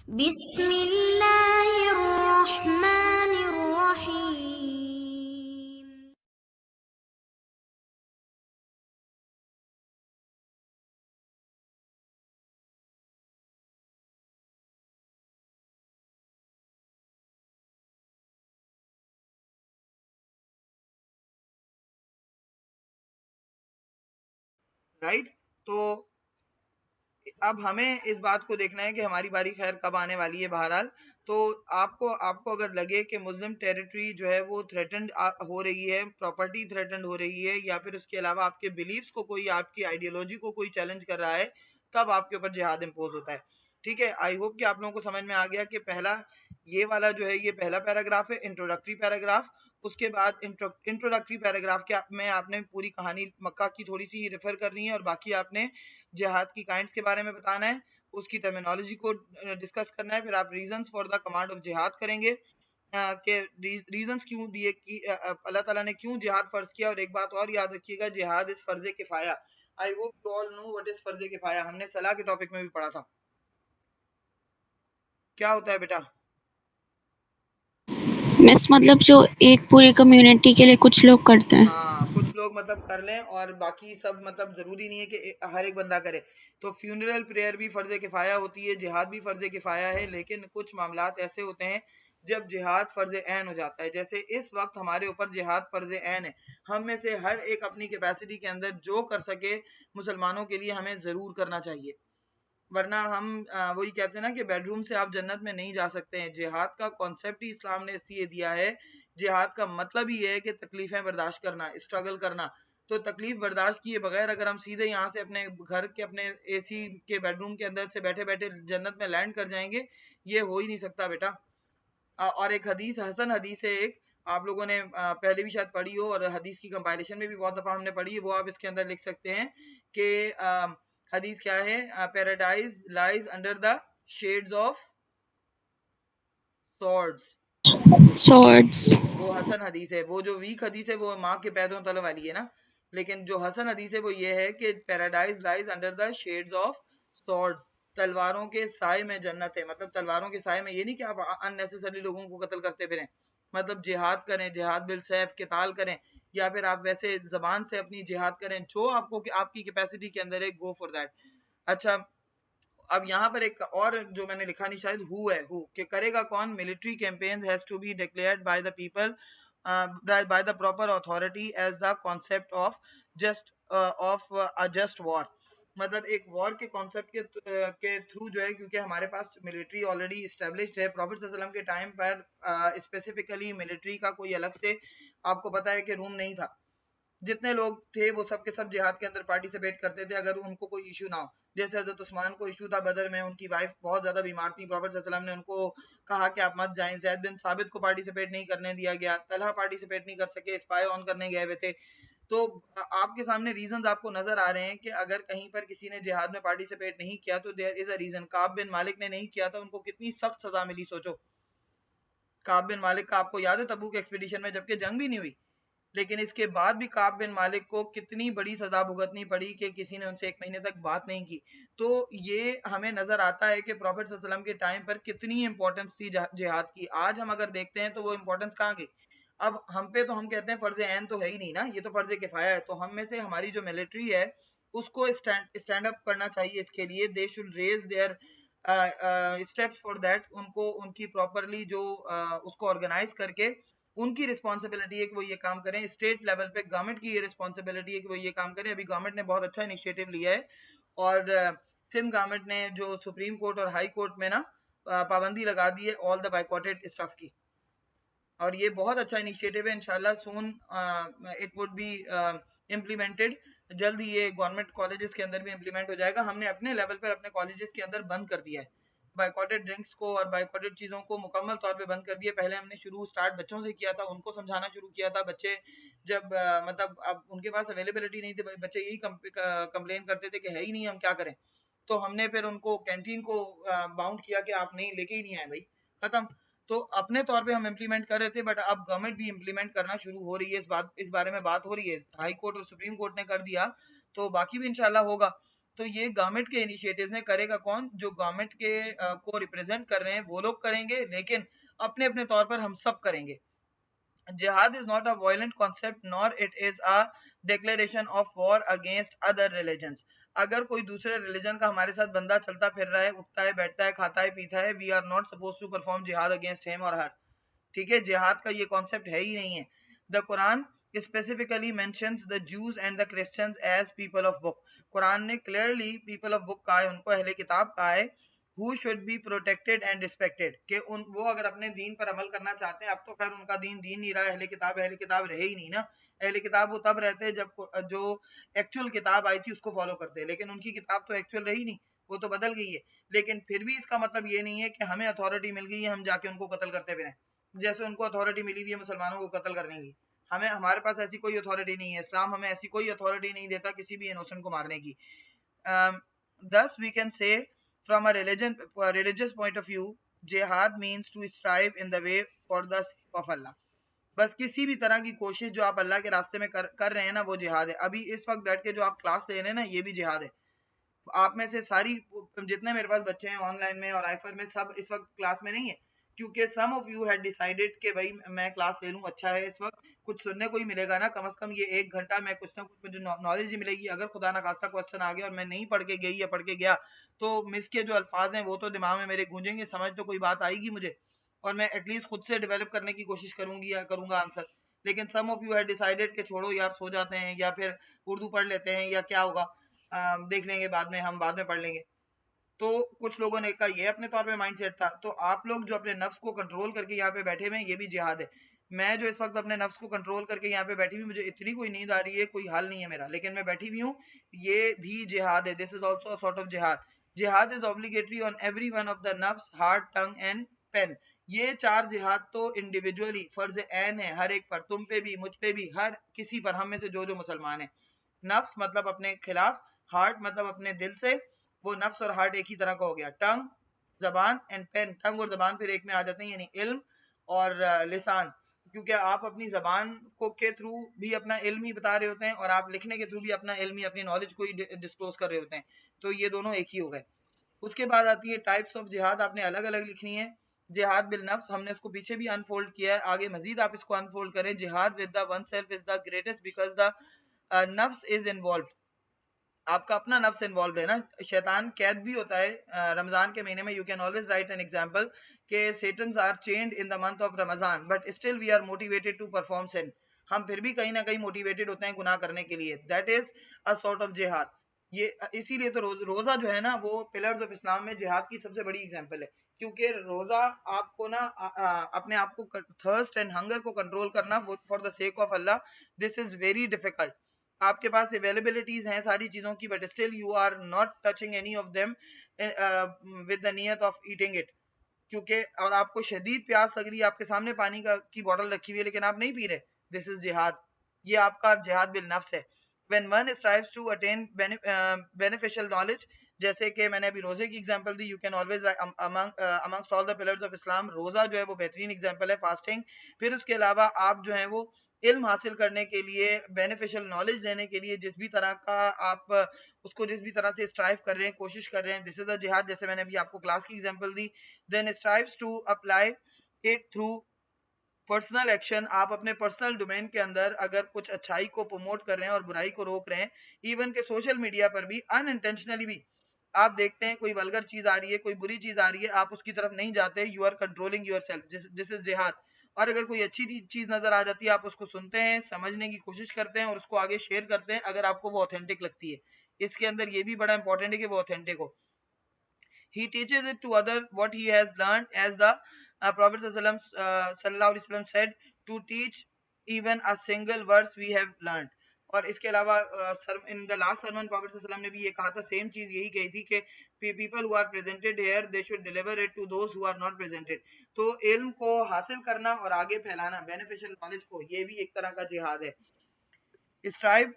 बिस्मिल्लाहिर्रहमानिर्रहीम। राइट। तो अब हमें इस बात को देखना है कि हमारी बारी खैर कब आने वाली है। बहरहाल तो आपको आपको अगर लगे कि मुस्लिम टेरिटरी जो है वो थ्रेटन्ड हो रही है, प्रॉपर्टी थ्रेटन्ड हो रही है, या फिर उसके अलावा आपके बिलीफ्स को कोई, आपकी आइडियोलॉजी को कोई चैलेंज कर रहा है, तब आपके ऊपर जिहाद इम्पोज होता है। ठीक है, आई होप कि आप लोगों को समझ में आ गया कि पहला ये वाला जो है ये पहला पैराग्राफ है, इंट्रोडक्टरी पैराग्राफ। उसके बाद इंट्रोडक्टरी पैराग्राफ के में आपने पूरी कहानी मक्का की थोड़ी सी रेफर करनी है, और बाकी आपने जिहाद की काइंड्स के बारे में बताना है, उसकी टर्मिनोलॉजी को डिस्कस करना है। फिर आप reasons for the command of जिहाद करेंगे कि रीजंस क्यों दिए कि अल्लाह ताला ने क्यों जिहाद फर्ज किया। और एक बात और याद रखिएगा, जिहाद इज फर्ज किफाया। I hope you all know what is फर्ज किफाया, हमने सलाह के टॉपिक में भी पढ़ा था। क्या होता है बेटा? मिस मतलब जो एक पूरी कम्युनिटी के लिए कुछ लोग करते हैं। हाँ, कुछ लोग मतलब कर लें और बाकी सब मतलब जरूरी नहीं है कि हर एक बंदा करे। तो फ्यूनरल प्रेयर भी फर्ज किफाया होती है, जिहाद भी फर्ज किफाया है, लेकिन कुछ मामलात ऐसे होते हैं जब जिहाद फर्ज ऐन हो जाता है। जैसे इस वक्त हमारे ऊपर जिहाद फर्ज ऐन है, हम में से हर एक अपनी कैपेसिटी के अंदर जो कर सके मुसलमानों के लिए हमें जरूर करना चाहिए। वरना हम वही कहते हैं ना कि बेडरूम से आप जन्नत में नहीं जा सकते हैं। जिहाद का कॉन्सेप्ट ही इस्लाम ने इसलिए दिया है। जिहाद का मतलब ही है कि तकलीफें बर्दाश्त करना, स्ट्रगल करना। तो तकलीफ बर्दाश्त किए बगैर अगर हम सीधे यहाँ से अपने घर के अपने एसी के बेडरूम के अंदर से बैठे बैठे जन्नत में लैंड कर जाएंगे, ये हो ही नहीं सकता बेटा। और एक हदीस, हसन हदीस है एक, आप लोगों ने पहले भी शायद पढ़ी हो, और हदीस की कंपाइलेशन में भी बहुत दफा हमने पढ़ी है, वो आप इसके अंदर लिख सकते हैं कि हदीस क्या है? Paradise lies under the shades of swords. Swords. वो हसन हदीस है। वो जो वीक हदीस है वो माँ के पैरों तले वाली है ना, लेकिन जो हसन हदीस है वो ये है कि paradise lies under the shades of swords, तलवारों के साए में जन्नत है। मतलब तलवारों के साए में ये नहीं कि आप अननेसेसरी लोगों को कत्ल करते फिरें, मतलब जिहाद करें, जिहाद बिल सैफ किताल करें, या फिर आप वैसे जबान से अपनी जिहाद करें, जो आपको आपकी कैपेसिटी के अंदर है, गो फॉर दैट। अच्छा, अब यहाँ पर एक और जो मैंने लिखा नहीं शायद, हु है, हु कि करेगा कौन? Military campaign has to be declared by the people by the proper authority as the concept of just of a just war. मतलब एक वॉर के कॉन्सेप्ट के थ्रू जो है, क्योंकि हमारे पास मिलिट्री ऑलरेडी इस्टेब्लिश्ड है। प्रॉफिट सल्लल्लाहु अलैहि वसल्लम के टाइम पर स्पेसिफिकली मिलिट्री का कोई अलग से, आपको पता है कि रूम नहीं था। जितने लोग थे वो सब के सब जिहाद के अंदर पार्टिसिपेट करते थे, अगर उनको कोई इशू ना हो। जैसे हजरत उस्मान को इशू था बदर में, उनकी वाइफ बहुत ज्यादा बीमार थी, प्रॉफेट सल्लल्लाहु अलैहि वसल्लम ने उनको कहा कि आप मत जाएं। जैद बिन साबित को पार्टिसिपेट नहीं करने दिया गया, तलहा पार्टिसिपेट नहीं कर सके, स्पाई ऑन करने गए हुए थे। तो आपके सामने रीजंस आपको नजर आ रहे हैं कि अगर कहीं पर किसी ने जिहाद में पार्टिसिपेट नहीं किया तो देयर इज अ रीजन। काब बिन मालिक ने नहीं किया था, उनको कितनी सख्त सजा मिली सोचो। काब बिन मालिक का आपको याद है तबूक एक्सपीडिशन में जबकि जंग भी नहीं हुई, लेकिन इसके बाद भी काब बिन मालिक को कितनी बड़ी सजा भुगतनी पड़ी कि किसी ने उनसे 1 महीने तक बात नहीं की। तो ये हमें नजर आता है कि प्रॉफेट सल्लल्लाहु अलैहि वसल्लम के टाइम पर कितनी इंपॉर्टेंस थी जिहाद की। आज हम अगर देखते हैं तो वो इंपॉर्टेंस कहाँ गई? अब हम पे तो हम कहते हैं फर्ज ऐन तो है ही नहीं ना, ये तो फर्ज किफाया है। तो हम में से हमारी जो मिलिट्री है उसको स्टैंड अप करना चाहिए इसके लिए। They should raise their steps for that. उनको उनकी प्रॉपरली जो उसको ऑर्गेनाइज करके उनकी रिस्पॉन्सिबिलिटी है कि वो ये काम करें। स्टेट लेवल पे गवर्नमेंट की ये रिस्पॉन्सिबिलिटी है कि वो ये काम करें। अभी गवर्नमेंट ने बहुत अच्छा इनिशिएटिव लिया है, और सिंध गवर्नमेंट ने जो सुप्रीम कोर्ट और हाई कोर्ट में ना पाबंदी लगा दी है ऑल द बाइकॉटेड स्टफ की, और ये बहुत अच्छा इनिशिएटिव है। इंशाल्लाह soon it would be implemented. जल्द ही ये गवर्नमेंट कॉलेजेस के अंदर भी इम्प्लीमेंट हो जाएगा। हमने अपने लेवल पर अपने कॉलेजेस के अंदर बंद कर दिया है बाइकॉटेड ड्रिंक्स को और बाइकॉटेड चीज़ों को मुकम्मल तौर पे बंद कर दिया। पहले हमने शुरू स्टार्ट बच्चों से किया था, उनको समझाना शुरू किया था। बच्चे जब मतलब अब उनके पास अवेलेबिलिटी नहीं थी, बच्चे यही कंप्लेन करते थे कि है ही नहीं, हम क्या करें। तो हमने फिर उनको कैंटीन को बाउंड किया कि आप नहीं लेके ही नहीं आए भाई, खत्म। तो अपने तौर पे हम इम्प्लीमेंट कर रहे थे, बट अब गवर्नमेंट भी इम्प्लीमेंट करना शुरू हो रही है। इस बारे में बात हो रही है, हाई कोर्ट और सुप्रीम कोर्ट ने कर दिया, तो बाकी भी इंशाल्लाह होगा। तो ये गवर्नमेंट के इनिशिएटिव्स हैं, करेगा कौन? जो गवर्नमेंट के को रिप्रेजेंट कर रहे हैं वो लोग करेंगे, लेकिन अपने अपने तौर पर हम सब करेंगे। Jihad is not a violent concept nor it is a declaration of war against other religions. अगर कोई दूसरे रिलीजन का हमारे साथ बंदा चलता फिर रहा है, उठता है, बैठता है, खाता है, पीता है, we are not suppose to perform jihad against him और हर। ठीक है, जिहाद का ये कॉन्सेप्ट है ही नहीं है। The Quran specifically mentions the Jews and the Christians as people of book. Quran ने क्लियरली पीपल ऑफ बुक कहा है, उनको अहले किताब कहा है, who should be protected and respected, कि उन वो अगर अपने दीन पर अमल करना चाहते हैं, अब तो खैर उनका दीन दीन नहीं रहा, अहले किताब रहे ही नहीं ना। अहले किताब वो तब रहते हैं जब जो एक्चुअल किताब आई थी उसको फॉलो करते हैं, लेकिन उनकी किताब तो एक्चुअल रही नहीं, वो तो बदल गई है। लेकिन फिर भी इसका मतलब ये नहीं है कि हमें अथॉरिटी मिल गई है, हम जाके उनको कत्ल करते फिरें, जैसे उनको अथॉरिटी मिली हुई है मुसलमानों को कत्ल करने की। हमें, हमारे पास ऐसी कोई अथॉरिटी नहीं है, इस्लाम हमें ऐसी कोई अथॉरिटी नहीं देता किसी भी इनोसेंट को मारने की। Thus we can say from a religious point of view, jihad means to strive in the way for the sake of Allah. बस किसी भी तरह की कोशिश जो आप अल्लाह के रास्ते में कर रहे हैं ना, वो जिहाद है। अभी इस वक्त बैठ के जो आप क्लास ले रहे हैं ना, ये भी जिहाद है। आप में से सारी जितने मेरे पास बच्चे हैं ऑनलाइन में और आईफर में, सब इस वक्त क्लास में नहीं है, क्योंकि सम ऑफ यू हैड डिसाइडेड कि भाई मैं क्लास ले लूं, अच्छा है, इस वक्त कुछ सुनने को ही मिलेगा ना, कम से कम ये 1 घंटा मैं कुछ ना कुछ मुझे नॉलेज ही मिलेगी। अगर खुदा ना खास्ता क्वेश्चन आ गया और मैं नहीं पढ़ के गई या पढ़ के गया, तो मिस के जो अल्फाज हैं वो तो दिमाग में मेरे गूंजेंगे, समझ तो कोई बात आएगी मुझे, और मैं एटलीस्ट खुद से डेवलप करने की कोशिश करूंगी या करूंगा आंसर। लेकिन सम ऑफ यू हैड डिसाइडेड कि छोड़ो यार, सो जाते हैं या फिर उर्दू पढ़ लेते हैं या क्या होगा, देख लेंगे बाद में, हम बाद में पढ़ लेंगे। तो कुछ लोगों ने का ये अपने तौर पे माइंडसेट था। तो आप लोग जो अपने नफ्स को कंट्रोल करके यहाँ पे बैठे हुए हैं, ये भी जिहाद है। मैं जो इस वक्त अपने नफ्स को कंट्रोल करके यहाँ पे बैठी हुई, मुझे इतनी कोई नींद आ रही है, कोई हाल नहीं है मेरा, लेकिन मैं बैठी हुई हूँ, ये भी जिहाद है। This is also a sort of जिहाद। जिहाद is obligatory on every one of the नफ्स, हार्ट, टंग एंड पेन। ये 4 जिहाद तो इंडिविजुअली फर्ज ऐन है हर एक पर, तुम पे भी, मुझ पे भी, हर किसी पर, हम में से जो जो मुसलमान है। नफ्स मतलब अपने खिलाफ, हार्ट मतलब अपने दिल से, वो नफ्स और हार्ट एक ही तरह का हो गया। टंग, जबान एंड पेन, टंग और जबान फिर एक में आ जाते हैं, यानी इल्म और लिसान, क्योंकि आप अपनी जबान को के थ्रू भी अपना इल्म ही बता रहे होते हैं और आप लिखने के थ्रू भी अपना इल्म ही, अपनी नॉलेज को ही डिस्क्लोज कर रहे होते हैं। तो ये दोनों एक ही हो गए। उसके बाद आती है टाइप्स ऑफ जिहाद, आपने अलग अलग लिखनी है। जिहाद बिल नफ्स, हमने इसको पीछे भी अनफोल्ड किया है, आगे मजीद आप इसको अनफोल्ड करें। जिहाद with the one self is the greatest because the नफ्स इज इन्वॉल्व। आपका अपना नफ्स इन्वॉल्व है ना, शैतान कैद भी होता है रमजान के महीने में। You can always write an example के satans are chained in the month of Ramzan but still we are motivated to perform sin. हम फिर भी कहीं ना कहीं मोटिवेटेड होते हैं गुनाह करने के लिए। That is a sort of जिहाद। ये इसीलिए तो रोजा जो है ना, वो पिलर्स ऑफ इस्लाम में जिहाद की सबसे बड़ी एग्जांपल है, क्योंकि रोजा आपको ना अपने आप को थर्स्ट एंड हंगर को कंट्रोल करना for the sake of Allah, this is very difficult. आपके पास अवेलेबिलिटीज हैं सारी चीजों की, but still you are not touching any of them with the नियत ऑफ ईटिंग इट, क्योंकि और आपको शदीद प्यास लग रही है, आपके सामने पानी का की बोतल रखी हुई है, लेकिन आप नहीं पी रहे, दिस इज जिहाद। ये आपका जिहाद बिल नफ्स है। When one strives to attain beneficial knowledge, जैसे कि मैंने अभी रोजे की एग्जांपल दी, you can always amongst all the pillars of Islam, रोजा जो है वो बेहतरीन एग्जांपल है, फास्टिंग। फिर उसके अलावा आप जो है वो इल्म हासिल करने के लिए, बेनिफिशियल नॉलेज लेने के लिए, जिस भी तरह का आप उसको जिस भी तरह से स्ट्राइव कर रहे हैं, कोशिश कर रहे हैं, दिस इज अ जिहाद। जैसे मैंने अभी आपको क्लास की एग्जांपल दी। Then strives to apply it through personal action. आप अपने पर्सनल डोमेन के अंदर अगर कुछ अच्छाई को प्रमोट कर रहे हैं और बुराई को रोक रहे हैं, इवन के सोशल मीडिया पर भी अनइंटेंशनली भी आप देखते हैं कोई वल्गर चीज आ रही है, कोई बुरी चीज आ रही है, आप उसकी तरफ नहीं जाते, you are controlling your self, this is jihad. और अगर कोई अच्छी चीज नजर आ जाती है, आप उसको सुनते हैं, समझने की कोशिश करते हैं और उसको आगे शेयर करते हैं, अगर आपको वो ऑथेंटिक लगती है। इसके अंदर ये भी बड़ा इंपॉर्टेंट है कि वो ऑथेंटिक हो। He teaches it to other what he has learned, as the Prophet sallallahu alaihi wasallam said, to teach even a single verse we have learned. और इसके अलावा in the last sermon prophet सल्लल्लाहु अलैहि वसल्लम ने भी ये कहा था, सेम चीज यही कही थी कि people who are presented here they should deliver it to those who are not presented. तो इल्म को हासिल करना और आगे फैलाना, बेनिफिशियल नॉलेज को, ये भी एक तरह का जिहाद है। स्ट्राइव,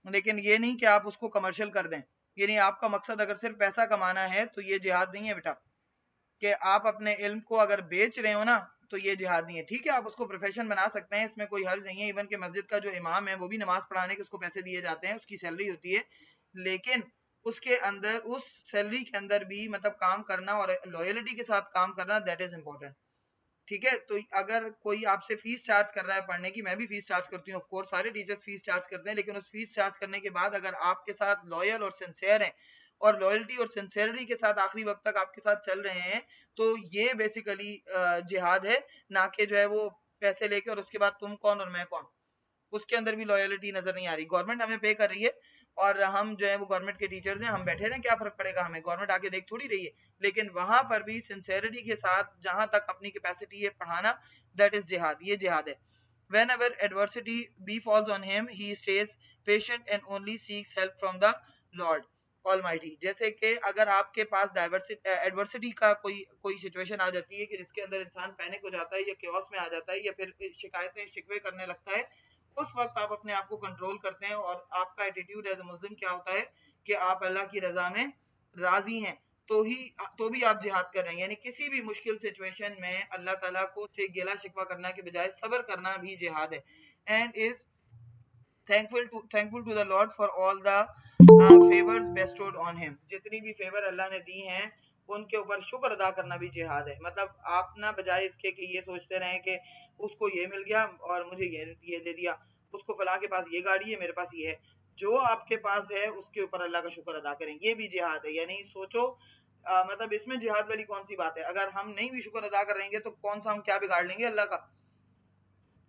लेकिन ये नहीं कि आप उसको कमर्शियल कर दें, यानी आपका मकसद अगर सिर्फ पैसा कमाना है तो ये जिहाद नहीं है बेटा। कि आप अपने इल्म को अगर बेच रहे हो ना, तो ये जिहाद नहीं है। ठीक है, आप उसको प्रोफेशन बना सकते हैं, इसमें कोई हर्ज नहीं है। इवन के मस्जिद का जो इमाम है वो भी नमाज पढ़ाने के उसको पैसे दिए जाते हैं, उसकी सैलरी होती है, लेकिन उसके अंदर उस सैलरी के अंदर भी मतलब काम करना और लॉयलिटी के साथ काम करना, दैट इज इंपॉर्टेंट। ठीक है, तो अगर कोई आपसे फीस चार्ज कर रहा है पढ़ने की, मैं भी फीस चार्ज करती हूँ, ऑफ कोर्स सारे टीचर्स फीस चार्ज करते हैं, लेकिन उस फीस चार्ज करने के बाद अगर आपके साथ लॉयल और सिंसियर हैं और लॉयल्टी और सिंसियरिटी के साथ आखिरी वक्त तक आपके साथ चल रहे हैं, तो ये बेसिकली जिहाद है, ना कि जो है वो पैसे लेके और उसके बाद तुम कौन और मैं कौन। उसके अंदर भी लॉयलिटी नजर नहीं आ रही। गवर्नमेंट हमें पे कर रही है और हम जो है वो गवर्नमेंट के टीचर्स हैं, हम बैठे रहें, क्या फर्क पड़ेगा हमें, गवर्नमेंट आके देख थोड़ी रही है। लेकिन वहां पर भी सिंसेरिटी के साथ जहां तक अपनी कैपेसिटी है पढ़ाना, दैट इज जिहाद, ये जिहाद है। Whenever adversity befalls on him, he stays patient and only seeks help from the Lord Almighty। जैसे कि अगर आपके पास एडवर्सिटी का कोई कोई सिचुएशन आ जाती है कि जिसके अंदर इंसान पैनिक हो जाता है या केओस में आ जाता है या फिर शिकायतें शिकवे करने लगता है, उस वक्त आप अपने आप को कंट्रोल करते हैं और आपका एटीट्यूड एज ए मुस्लिम क्या होता है कि आप अल्लाह की रजा में राजी हैं, तो ही तो भी आप जिहाद कर रहे हैं। यानी किसी भी मुश्किल सिचुएशन में अल्लाह ताला को से गिला शिकवा करना के बजाय सब्र करना भी जिहाद है। And is thankful to the Lord for all the favors bestowed on him। जितनी भी फेवर अल्लाह ने दी हैं उनके ऊपर शुक्र अदा करना भी जिहाद है। मतलब आप ना बजाय इसके कि ये सोचते रहें कि उसको ये मिल गया और मुझे ये दे दिया, उसको फला के पास ये गाड़ी है मेरे पास ये है, जो आपके पास है उसके ऊपर अल्लाह का शुक्र अदा करें, ये भी जिहाद है। यानी सोचो मतलब इसमें जिहाद वाली कौन सी बात है। अगर हम नहीं भी शुक्र अदा करेंगे तो कौन सा हम क्या बिगाड़ लेंगे अल्लाह का।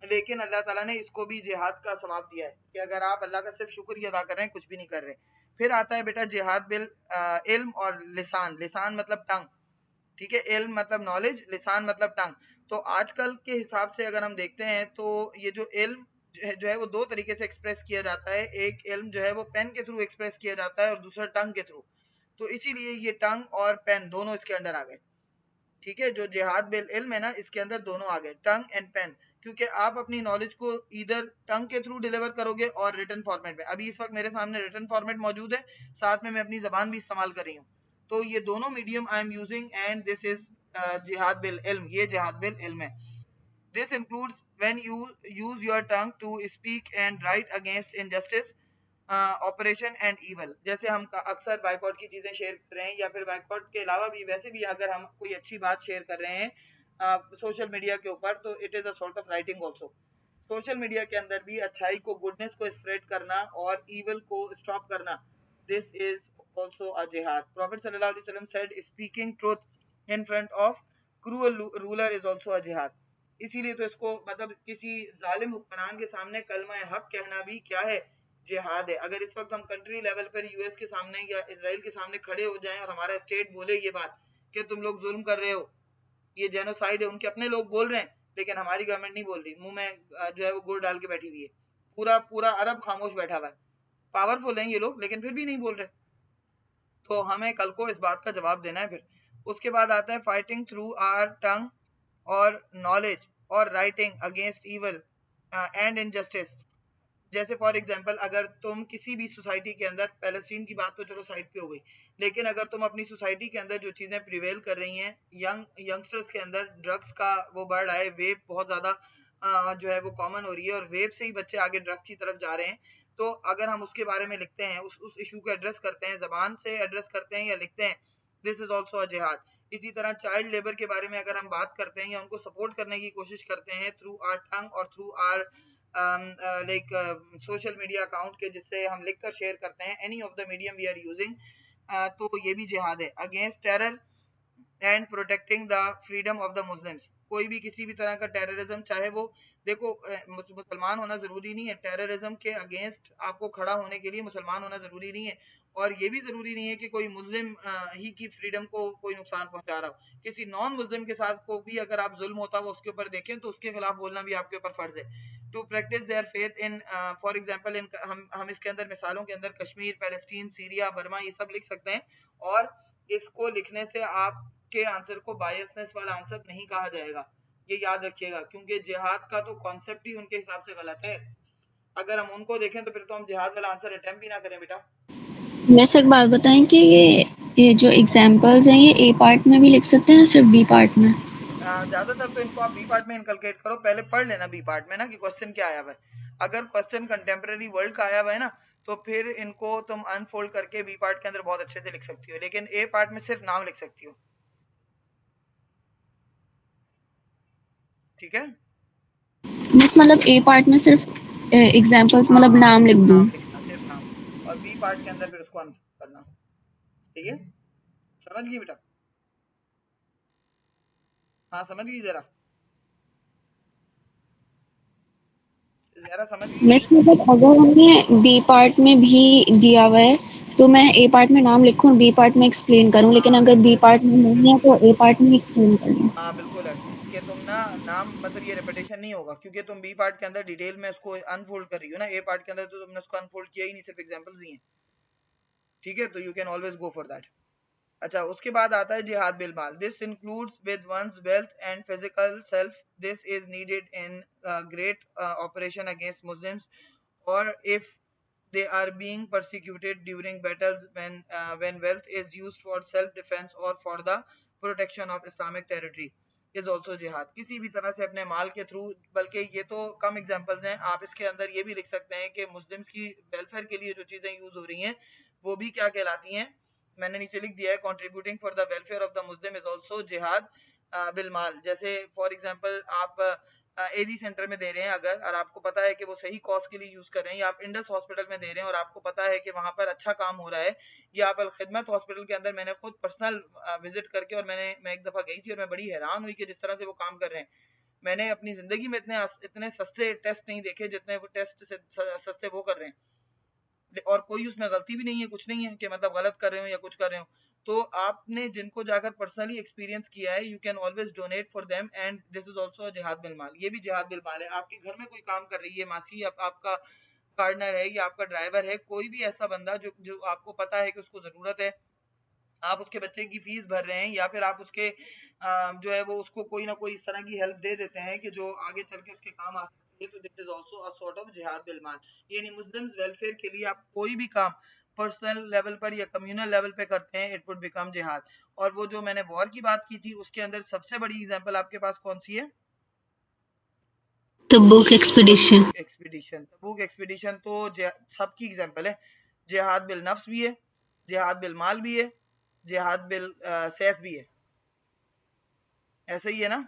लेकिन अल्लाह ताला ने इसको भी जिहाद का सवाब दिया है कि अगर आप अल्लाह का सिर्फ शुक्र ही अदा कर रहे हैं, कुछ भी नहीं कर रहे। फिर आता है बेटा जिहाद बिल इल्म और लिसान। लिसान मतलब टंग, ठीक है, इल्म मतलब नॉलेज, लिसान मतलब टंग। तो आजकल के हिसाब से अगर हम देखते हैं तो ये जो इल्म जो है वो दो तरीके से एक्सप्रेस किया जाता है। एक इल्म जो है वो पेन के थ्रू एक्सप्रेस किया जाता है और दूसरा टंग के थ्रू। तो इसीलिए ये टंग और पेन दोनों इसके अंदर आ गए। ठीक है, जो जिहाद बिल इल्म है ना, इसके अंदर दोनों आ गए, टंग एंड पेन। क्योंकि आप अपनी नॉलेज को इधर टंग के थ्रू डिलीवर करोगे और रिटन फॉर्मेट में। अभी इस वक्त मेरे सामने रिटन फॉर्मेट मौजूद है, साथ में मैं अपनी जबान भी इस्तेमाल कर रही हूँ। तो ये दोनों medium I am using and this is जिहाद बिल इल्म, ये जिहाद बिल इल्म है। This includes when you use your tongue to speak and write against injustice, operation and evil. जैसे हम अक्सर बाइकआउट की चीजें शेयर कर रहे हैं या फिर बाइकआउट के अलावा भी वैसे भी अगर हम कोई अच्छी बात शेयर कर रहे हैं सोशल मीडिया के ऊपर, तो it is a sort of writing also. Social media के अंदर भी अच्छाई को, गुडनेस को स्प्रेड करना और ईवल को स्टॉप करना, दिस इज ऑल्सो अ जिहाद। प्रॉफिट सल्लल्लाहु अलैहि वसल्लम said speaking truth in front of cruel ruler is also a जिहाद। इसीलिए तो इसको मतलब किसी जालिम हुक्मरान के सामने कलमा हक कहना भी क्या है, जिहाद है। अगर इस वक्त हम कंट्री लेवल पर यूएस के सामने या इसराइल के सामने खड़े हो जाएं और हमारा स्टेट बोले ये बात कि तुम लोग जुल्म कर रहे हो, ये जेनोसाइड है, उनके अपने लोग बोल रहे हैं, लेकिन हमारी गवर्नमेंट नहीं बोल रही, मुंह में जो है वो गुड़ डाल के बैठी हुई है। पूरा पूरा अरब खामोश बैठा हुआ है, पावरफुल हैं ये लोग लेकिन फिर भी नहीं बोल रहे। तो हमें कल को इस बात का जवाब देना है। फिर उसके बाद आता है फाइटिंग थ्रू आर टंग और नॉलेज और writing against evil and injustice. जैसे फॉर एग्जांपल अगर तुम किसी भी सोसाइटी के अंदर, पैलेस्टीन की बात तो चलो साइड पे हो गई, लेकिन अगर तुम अपनी सोसाइटी के अंदर जो चीजें प्रिवेल कर रही हैं, यंगस्टर्स के अंदर ड्रग्स का वो बढ़ रहा है, वेब बहुत ज्यादा जो है वो कॉमन हो रही है और वेब से ही बच्चे आगे ड्रग्स की तरफ जा रहे हैं। तो अगर हम उसके बारे में लिखते हैं, उस इशू को एड्रेस करते हैं, जबान से एड्रेस करते हैं या लिखते हैं, दिस इज ऑल्सो अ जिहाद। इसी तरह चाइल्ड लेबर के बारे में अगर हम बात करते हैं या उनको सपोर्ट करने की कोशिश करते हैं थ्रू आर टंग और through our like social media account के जिससे हम लिख कर शेयर करते हैं, any of the medium we are using, तो ये भी जिहाद है against terror and protecting the freedom of the Muslims. कोई भी किसी भी तरह का टेररिज्म, चाहे वो देखो मुसलमान होना जरूरी नहीं है, टेररिज्म के अगेंस्ट आपको खड़ा होने के लिए मुसलमान होना जरूरी नहीं है, और ये भी जरूरी नहीं है कि कोई मुस्लिम ही की फ्रीडम को कोई नुकसान पहुंचा रहा हो। किसी नॉन मुस्लिम के साथ को भी अगर आप जुल्म होता हुआ उसके ऊपर देखें तो उसके खिलाफ बोलना भी आपके ऊपर फर्ज है। To practise their faith in, for example in, हम इसके अंदर मिसालों के अंदर कश्मीर, पैलेस्टीन, सीरिया, बर्मा ये सब लिख सकते हैं। और इसको लिखने से आपके आंसर को बायसनेस वाला आंसर नहीं कहा जाएगा, ये याद रखिएगा, क्योंकि जिहाद का तो कॉन्सेप्ट ही उनके हिसाब से गलत है। अगर हम उनको देखें तो फिर तो हम जिहाद वाला आंसर अटेम्प्ट भी ना करें बेटा। वैसे एक बात बताएं कि ये जो एग्जाम्पल्स हैं ये ए पार्ट में भी लिख सकते हैं, सिर्फ बी पार्ट में? ज्यादातर तो इनको आप बी पार्ट में इनकलकेट करो, पहले पढ़ लेना बी पार्ट में ना कि क्वेश्चन क्या आया हुआ है। अगर क्वेश्चन कंटेम्प्रेरी वर्ल्ड का आया हुआ है ना, तो फिर इनको तुम अनफोल्ड करके बी पार्ट के अंदर बहुत अच्छे से लिख सकती हो, लेकिन ए पार्ट में सिर्फ नाम लिख सकती हो। ठीक है, मिस मतलब ए पार्ट में सिर्फ एग्जांपल्स हाँ मतलब हाँ, नाम लिख सिर्फ दूं। नाम लिखना, सिर्फ नाम। और बी पार्ट के अंदर फिर उसको अनफोल्ड करना। ठीक है, समझ गई बेटा? हाँ समझ गई जरा, जरा समझ गई मिस मुझे? मतलब अगर हमने बी पार्ट में भी दिया हुआ है तो मैं ए पार्ट में नाम लिखूं, बी पार्ट में एक्सप्लेन करूं, लेकिन हाँ अगर बी ऐसे पार्ट में नहीं है बिल्कुल तो ए बिल्कुल पार्ट बिल्कुल, में एक्सप्लेन करूं। हाँ बिल्कुल ऐसे कि तुम ना नाम मतलब ये रेपिटेशन नहीं होगा, क्योंकि तुम बी पार्ट के अंदर डिटेल में इसको अनफोल्ड कर रही हो ना, ए पार्ट के अंदर तो तुमने उसको अनफोल्ड किया ही नहीं, सिर्फ एग्जांपल्स दिए हैं। ठीक है, तो you can always go for that. अच्छा, उसके बाद आता है जिहाद बिल माल। This includes with one's wealth and physical self. This is needed in great operation against Muslims, or if they are being persecuted during battles when wealth is used for self defense or for the protection of Islamic territory is also jihad। किसी भी तरह से अपने माल के through, बल्कि ये तो कम examples हैं, आप इसके अंदर ये भी लिख सकते हैं कि मुस्लिम्स की वेलफेयर के लिए जो चीज़ें यूज हो रही हैं वो भी क्या कहलाती हैं। मैंने नीचे लिख दिया है, contributing for the welfare of the Muslim is also जिहाद बिल माल। जैसे फॉर एग्जांपल आप एजी सेंटर में दे रहे हैं अगर, और आपको पता है कि वो सही कॉज के लिए यूज कर रहे हैं, या आप इंडस हॉस्पिटल में दे रहे हैं और आपको पता है कि वहां पर अच्छा काम हो रहा है, या आप अल खिदमत हॉस्पिटल के अंदर, मैंने खुद पर्सनल विजिट करके, और मैं एक दफा गई थी और मैं बड़ी हैरान हुई कि जिस तरह से वो काम कर रहे हैं। मैंने अपनी जिंदगी में इतने सस्ते टेस्ट नहीं देखे जितने वो टेस्ट से सस्ते वो कर रहे हैं, और कोई उसमें गलती भी नहीं है, कुछ नहीं है कि मतलब गलत कर रहे हो या कुछ कर रहे हो। तो आपने जिनको जाकर पर्सनली एक्सपीरियंस किया है, you can always donate for them, and this is also जिहाद बिल माल। ये भी जिहाद बिल माल है। आपके घर में कोई काम कर रही है मासी, आपका गार्डनर है या आपका ड्राइवर है, कोई भी ऐसा बंदा जो जो आपको पता है कि उसको जरूरत है, आप उसके बच्चे की फीस भर रहे हैं, या फिर आप उसके जो है वो उसको कोई ना कोई इस तरह की हेल्प दे देते हैं कि जो आगे चल के उसके काम आ सकती है, तो this is also a sort of जिहाद बिल माल। यानी मुस्लिम्स वेलफेयर के लिए आप कोई भी काम पर्सनल लेवल पर या कम्युनल लेवल पे करते हैं, इट वुड बिकम जिहाद। और वो जो मैंने वॉर की बात की थी उसके अंदर सबसे बड़ी एग्जांपल आपके पास कौन सी है? तबूक एक्सपीडिशन। तबूक एक्सपीडिशन। तबूक एक्सपीडिशन तो सबकी एग्जांपल है। जिहाद बिल नफ्स भी है, जिहाद बिल माल भी है, जिहाद बिल सैफ भी है। ऐसा ही है ना?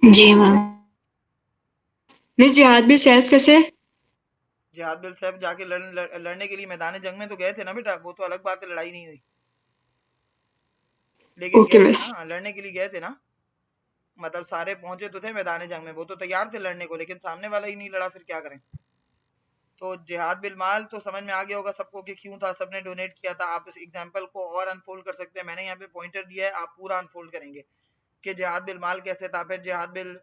जी मैम। मिस जिहाद भी सेल्फ कैसे? जिहाद बिल सैफ जाके लड़ने के लिए मैदान जंग में तो गए थे ना बेटा, वो तो अलग बात है, लड़ाई नहीं हुई, लेकिन ओके गए थे मिस। ना, लड़ने के लिए गए थे ना। मतलब सारे पहुंचे तो थे मैदान जंग में, वो तो तैयार थे लड़ने को, लेकिन सामने वाला ही नहीं लड़ा, फिर क्या करें। तो जिहाद बिल माल तो समझ में आ गया होगा सबको कि क्यों था, सबने डोनेट किया था। आप इस एग्जांपल को और अनफोल्ड कर सकते हैं, मैंने यहाँ पे पॉइंटर दिया है, आप पूरा अनफोल्ड करेंगे कि जिहाद बिल माल कैसे था, फिर जिहाद बिल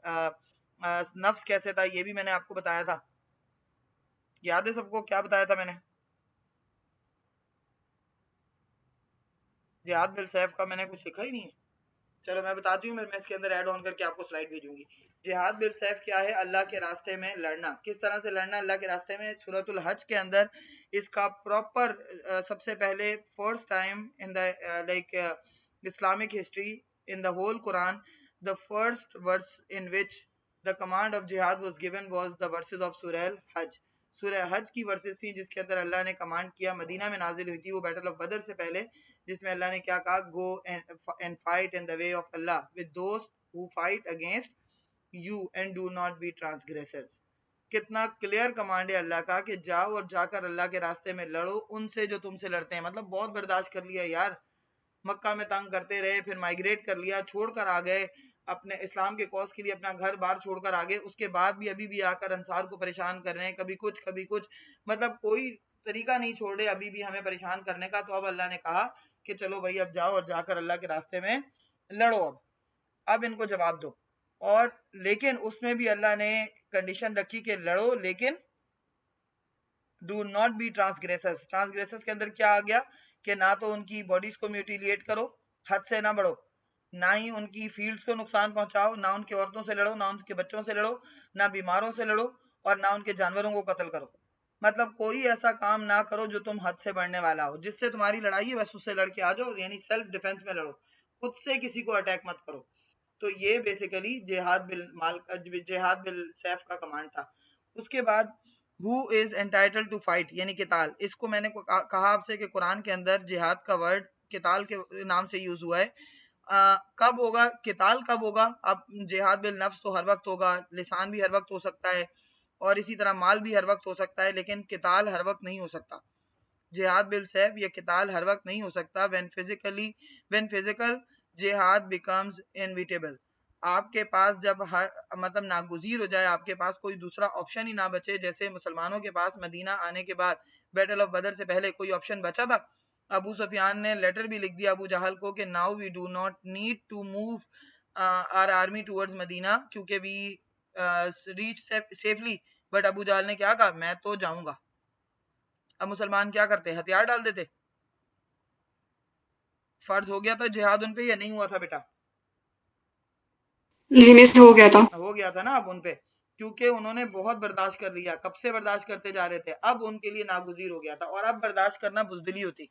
नफ्स कैसे था, ये भी मैंने आपको बताया था। याद है सबको क्या बताया था मैंने? जिहाद बिल सैफ का मैंने कुछ लिखा ही नहीं है। चलो मैं बताती हूँ, मैं इसके अंदर ऐड ऑन करके आपको स्लाइड भेजूंगी। जिहाद बिल सैफ क्या है? अल्लाह के रास्ते में लड़ना। किस तरह से लड़ना अल्लाह के रास्ते में? सूरतुल हज के अंदर इसका प्रॉपर सबसे पहले first time in the like Islamic history in the whole Quran, the first verse in which the command of जिहाद was given was the verses of सूरह हज। सूरह हज की वर्सेस थी जिसके अंदर अल्लाह ने कमांड किया, मदीना में नाजिल हुई थी वो बैटल ऑफ बदर से पहले, जिसमें अल्लाह ने क्या कहा, go and fight in the way of Allah with those who fight against you and do not be transgressors. कितना क्लियर कमांड है अल्लाह का कि जाओ और जाकर अल्लाह के रास्ते में लड़ो उनसे जो तुमसे लड़ते हैं। मतलब बहुत बर्दाश्त कर लिया यार, मक्का में तंग करते रहे, फिर माइग्रेट कर लिया, छोड़कर आ गए अपने इस्लाम के कॉज के लिए, अपना घर बार छोड़कर आ गए, उसके बाद भी अभी भी आकर अंसार को परेशान कर रहे हैं, कभी कुछ कभी कुछ, मतलब कोई तरीका नहीं छोड़ रहे अभी भी हमें परेशान करने का। तो अब अल्लाह ने कहा कि चलो भाई अब जाओ और जाकर अल्लाह के रास्ते में लड़ो। अब इनको जवाब दो। और लेकिन उसमें भी अल्लाह ने कंडीशन रखी कि लड़ो, लेकिन do not be transgressors. Transgressors के अंदर क्या आ गया कि ना तो उनकी बॉडीज को म्यूटिलेट करो, हद से ना बढ़ो, ना ही उनकी फील्ड्स को नुकसान पहुंचाओ, ना उनकी औरतों से लड़ो, ना उनके बच्चों से लड़ो, ना बीमारों से लड़ो, और ना उनके जानवरों को कत्ल करो। मतलब कोई ऐसा काम ना करो जो तुम हद से बढ़ने वाला हो, जिससे तुम्हारी लड़ाई है बस उससे लड़के आ जाओ, यानी सेल्फ डिफेंस में लड़ो, खुद से किसी को अटैक मत करो। तो ये बेसिकली जिहाद बिल सैफ का कमांड था। उसके बाद who is entitled to fight यानी किताल। इसको मैंने कहा आपसे कि कुरान के अंदर जिहाद का वर्ड किताल के नाम से यूज हुआ है। कब होगा किताल, कब होगा? अब जिहाद बिल नफ्स तो हर वक्त होगा, लिसान भी हर वक्त हो सकता है और इसी तरह माल भी हर वक्त हो सकता है, लेकिन किताल हर वक्त नहीं हो सकता। जिहाद बिल सैफ या किताल हर वक्त नहीं हो सकता। व्हेन फिजिकल जिहाद बिकम्स इनविटेबल, आपके पास जब हर मतलब नागुजीर हो जाए, आपके पास कोई दूसरा ऑप्शन ही ना बचे, जैसे मुसलमानों के पास मदीना आने के बाद बैटल ऑफ बदर से पहले कोई ऑप्शन बचा था? अबू सुफियान ने लेटर भी लिख दिया अबू जहल को कि now we do not need to move our army towards Medina क्योंकि we reach safely. But Abu Jahl ने क्या कहा? मैं तो जाऊंगा। अब मुसलमान क्या करते? हथियार डाल देते। फर्ज हो गया था जिहाद उन पे या नहीं हुआ था बेटा? जी मिस हो गया था। हो गया था ना अब उन पे, क्योंकि उन्होंने बहुत बर्दाश्त कर लिया। कब से बर्दाश्त करते जा रहे थे, अब उनके लिए नागुजीर हो गया था। और अब बर्दाश्त करना बुजदिली होती।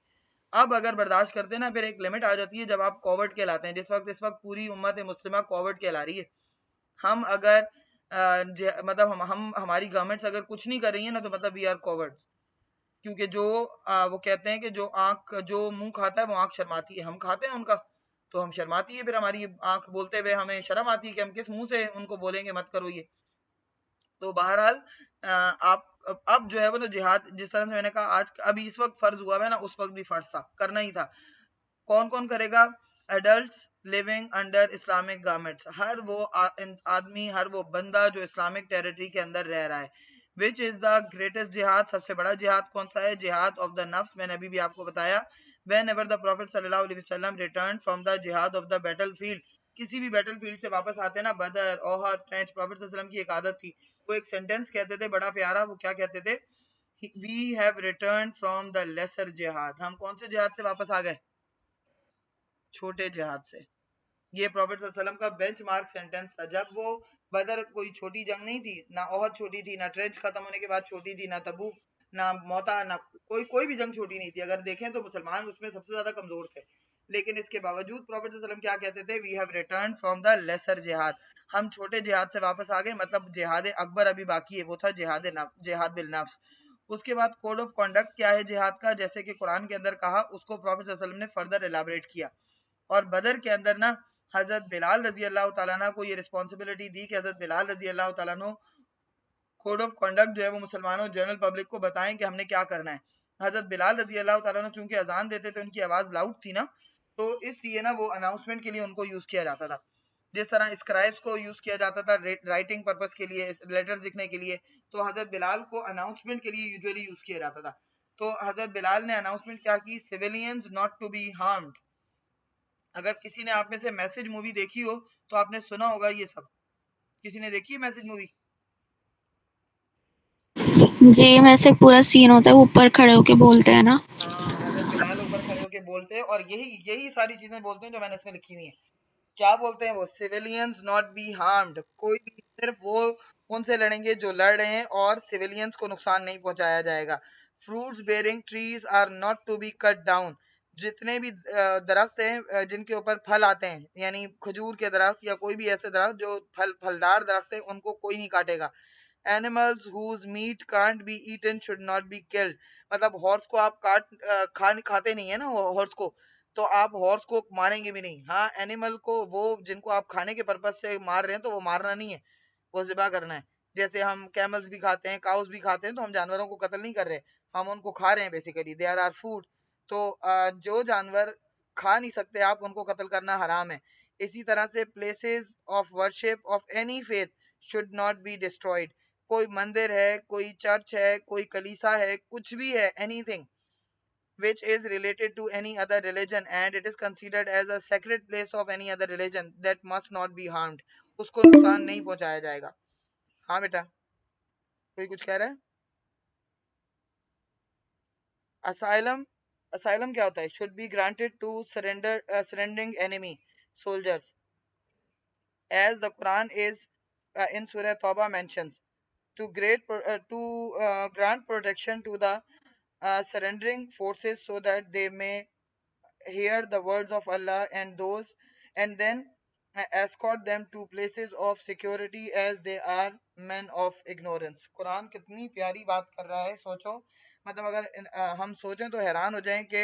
अब अगर बर्दाश्त करते ना, फिर एक लिमिट आ जाती है जब आप कॉवर्ड कहलाते हैं। इस वक्त पूरी उम्मत मुस्लिमा कॉवर्ड कहला रही है। हम अगर मतलब हम हमारी गवर्नमेंट्स अगर कुछ नहीं कर रही है ना, तो मतलब वी आर कॉवर्ड। क्योंकि जो वो कहते हैं कि जो मुंह खाता है वो आंख शर्माती है। हम खाते हैं उनका, तो हम शर्माती है, फिर हमारी आंख बोलते हुए हमें शर्म आती है कि हम किस मुंह से उनको बोलेंगे मत करो ये। तो बहरहाल आप अब जो है वो तो जिहाद, जिस तरह से मैंने कहा आज अभी इस वक्त फर्ज हुआ है ना, उस वक्त भी फर्ज था, करना ही था। कौन कौन करेगा? Adults living under Islamic governments, हर वो आदमी, हर वो बंदा जो इस्लामिक टेरिटरी के अंदर रह रहा है। विच इज द ग्रेटेस्ट जिहाद, सबसे बड़ा जिहाद कौन सा है? जिहाद ऑफ द नफ्स। मैंने अभी भी आपको बताया, वेन एवर द प्रॉफिट सल्लल्लाहु अलैहि वसल्लम रिटर्न फ्रॉम द जिहाद ऑफ द बैटल फील्ड, किसी भी बैटल फील्ड से वापस आते ना, बदर, ओहद, ट्रेंच, प्रॉफिट सल्लल्लाहु अलैहि वसल्लम की एक आदत थी, वो एक सेंटेंस कहते थे बड़ा प्यारा। वो क्या कहते थे? We have return from the lesser jihad, हम कौन से जिहाद से वापस आ गए? छोटे जिहाद से। ये प्रॉफिट सल्लल्लाहु अलैहि वसल्लम का बेंचमार्क सेंटेंस था। जब वो बदर कोई छोटी जंग नहीं थी, ना ओहद छोटी थी, ना ट्रेंच खत्म होने के बाद छोटी थी, ना तबूक, ना मोता, ना कोई भी जंग छोटी नहीं थी। अगर देखें तो मुसलमान उसमें सबसे ज्यादा कमजोर थे। लेकिन इसके बावजूद प्रॉफिट सल्लल्लाहु अलैहि वसल्लम क्या कहते थे? We have return from the lesser jihad, हम छोटे जिहाद से वापस आ गए। मतलब जिहाद अकबर अभी बाकी है, वो था जिहाद बिल नफ्स। उसके बाद कोड ऑफ कॉन्डक्ट क्या है जिहाद का? जैसे कि कुरान के अंदर कहा, उसको प्रॉफिट सल्लल्लाहु अलैहि वसल्लम ने फर्दर एलाबरेट किया। और बदर के अंदर ना हजरत बिलाल रजी अल्लाह तआला को ये रिस्पॉन्सिबिलिटी दी कि हजरत बिलाल रजी अल्लाह तआला कोड ऑफ कंडक्ट जो है वो मुसलमानों जनरल पब्लिक को बताएं कि हमने क्या करना है। हजरत बिलाल रजी अल्लाह तआला चूंकि अजान देते थे, उनकी आवाज़ लाउड थी ना, तो इसलिए ना वो अनाउंसमेंट के लिए उनको यूज़ किया जाता था। जिस तरह स्क्राइब्स को यूज़ किया जाता था राइटिंग पर्पस के लिए, लेटर्स लिखने के लिए, तो हजरत बिलाल को अनाउंसमेंट के लिए यूजुअली यूज़ किया जाता था। तो हजरत बिलाल ने अनाउंसमेंट क्या की? Civilians not to be harmed. अगर किसी ने आप में से मैसेज मूवी देखी हो तो आपने सुना होगा ये सब। किसी ने देखी है मैसेज मूवी? जी, में से एक पूरा सीन होता है, वो ऊपर खड़े होके बोलते हैं ना। हाँ, हजरत बिलाल ऊपर खड़े होके बोलते हैं और यही यही सारी चीजें बोलते हैं जो मैंने इसमें लिखी हुई हैं। क्या बोलते हैं वो? सिविलियंस नॉट बी हार्म्ड, कोई भी, सिर्फ वो उनसे लड़ेंगे जो लड़ रहे हैं और सिविलियंस को नुकसान नहीं पहुंचाया जाएगा। Fruits bearing trees are not to be cut down, जितने भी दरख्त हैं जिनके ऊपर फल आते हैं, यानी खजूर के दरख्त या कोई भी ऐसे दरख्त जो फलदार दरख्त है, उनको कोई नहीं काटेगा। Animals whose meat can't be eaten should not be killed, मतलब हॉर्स को आप खाते नहीं है ना हॉर्स को, तो आप हॉर्स को मारेंगे भी नहीं। हाँ, एनिमल को, वो जिनको आप खाने के पर्पज से मार रहे हैं, तो वो मारना नहीं है, वो ज़िबा करना है। जैसे हम कैमल्स भी खाते हैं, काउस भी खाते हैं, तो हम जानवरों को कत्ल नहीं कर रहे, हम उनको खा रहे हैं। Basically they are our food. तो जो जानवर खा नहीं सकते आप, उनको कत्ल करना हराम है। इसी तरह से places of worship of any faith should not be destroyed, कोई मंदिर है, कोई चर्च है, कोई कलीसा है, कुछ भी है, anything which is related to any other religion and it is considered as a sacred place of any other religion that must not be harmed, उसको नुकसान नहीं पहुंचाया जाएगा। हाँ बेटा, कोई कुछ कह रहा है? asylum, asylum क्या होता है? should be granted to surrendering enemy soldiers, as the Quran is in Surah Tawbah mentions, to grant protection to the surrendering forces so that they may hear the words of Allah and those, and then escort them to places of security as they are men of ignorance. Quran कितनी प्यारी बात कर रहा है, सोचो। मतलब अगर हम सोचें तो हैरान हो जाएं कि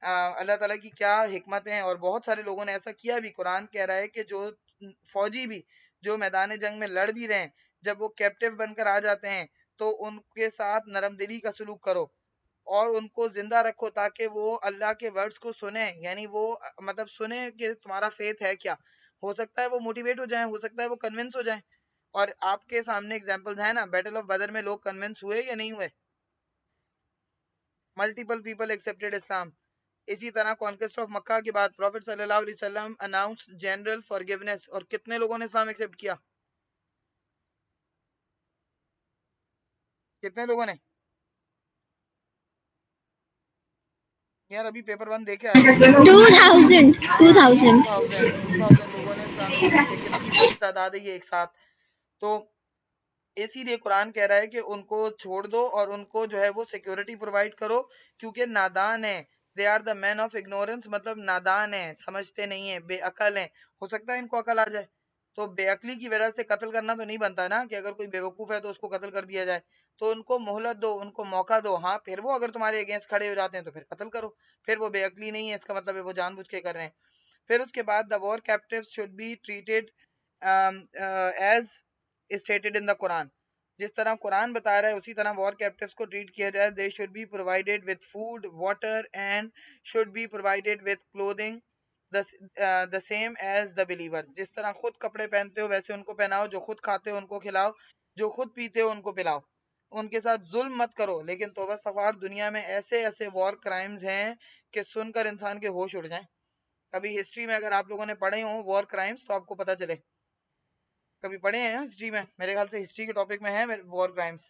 अल्लाह ताला की क्या हिकमत है। और बहुत सारे लोगों ने ऐसा किया भी। कुरान कह रहा है कि जो फौजी भी जो मैदान जंग में लड़ भी रहे हैं, जब वो कैप्टिव बनकर आ जाते हैं तो उनके साथ नरम दिली का सलूक करो और उनको जिंदा रखो ताकि वो अल्लाह के वर्ड्स को सुने। यानी वो मतलब सुने कि तुम्हारा फेथ है क्या। हो सकता है वो मोटिवेट हो जाए, हो सकता है वो कन्विंस हो जाए। और आपके सामने एग्जांपल्स हैं ना, बैटल ऑफ बदर में लोग कन्विंस हुए या नहीं हुए। मल्टीपल पीपल एक्सेप्टेड इस्लाम। इसी तरह कॉन्क्वेस्ट ऑफ मक्का के बाद प्रॉफिट सल्लल्लाहु अलैहि वसल्लम अनाउंस जनरल फॉरगिवनेस, और कितने लोगों ने इस्लाम एक्सेप्ट किया, कितने लोगों ने। यार अभी पेपर वन देके आया हूँ। 2000 2000 2000 लोगों ने इस्लाम एक्सेप्ट किया। कितनी बड़ी तादाद है ये एक साथ। तो इसीलिए कुरान कह रहा है कि उनको छोड़ दो और उनको जो है वो सिक्योरिटी प्रोवाइड करो, क्योंकि नादान है। They are the man of ignorance, मतलब नादान है, समझते नहीं है, बेअकल है। हो सकता है इनको अकल आ जाए। तो बेअकली की वजह से कत्ल करना तो नहीं बनता ना, कि अगर कोई बेवकूफ है तो उसको कत्ल कर दिया जाए। तो उनको मोहलत दो, उनको मौका दो। हाँ, फिर वो अगर तुम्हारे अगेंस्ट खड़े हो जाते हैं तो फिर कत्ल करो। फिर वो बेअकली नहीं है, इसका मतलब है वो जानबूझ के कर रहे हैं। फिर उसके बाद the war captives should be treated as stated in the Quran. जिस तरह कुरान बता रहा है उसी तरह वॉर कैप्टिव्स को ट्रीट किया जाए। They should be provided with food water and should be provided with clothing the same as the believers. जिस तरह खुद कपड़े पहनते हो वैसे उनको पहनाओ, जो खुद खाते हो उनको खिलाओ, जो खुद पीते हो उनको पिलाओ। उनके साथ जुल्म मत करो। लेकिन तौबा सफार, दुनिया में ऐसे ऐसे वॉर क्राइम्स हैं कि सुनकर इंसान के होश उड़ जाएं। कभी हिस्ट्री में अगर आप लोगों ने पढ़े हो वॉर क्राइम्स तो आपको पता चले। कभी पढ़े हैं हिस्ट्री में? मेरे ख्याल से हिस्ट्री के टॉपिक में है वॉर क्राइम्स।